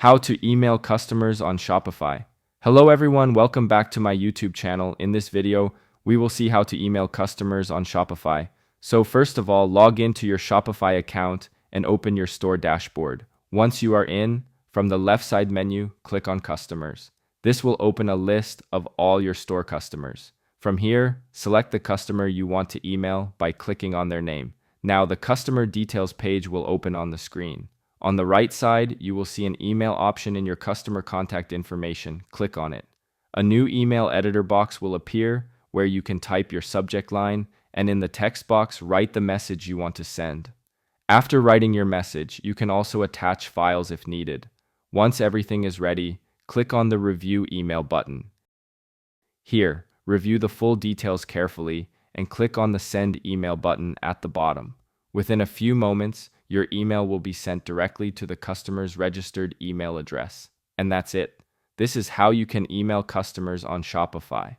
How to email customers on Shopify. Hello everyone, welcome back to my YouTube channel. In this video, we will see how to email customers on Shopify. So first of all, log into your Shopify account and open your store dashboard. Once you are in, from the left side menu, click on Customers. This will open a list of all your store customers. From here, select the customer you want to email by clicking on their name. Now the customer details page will open on the screen. On the right side, you will see an email option in your customer contact information. Click on it. A new email editor box will appear where you can type your subject line, and in the text box, write the message you want to send. After writing your message, you can also attach files if needed. Once everything is ready, click on the Review Email button. Here, review the full details carefully and click on the Send Email button at the bottom. Within a few moments, your email will be sent directly to the customer's registered email address. And that's it. This is how you can email customers on Shopify.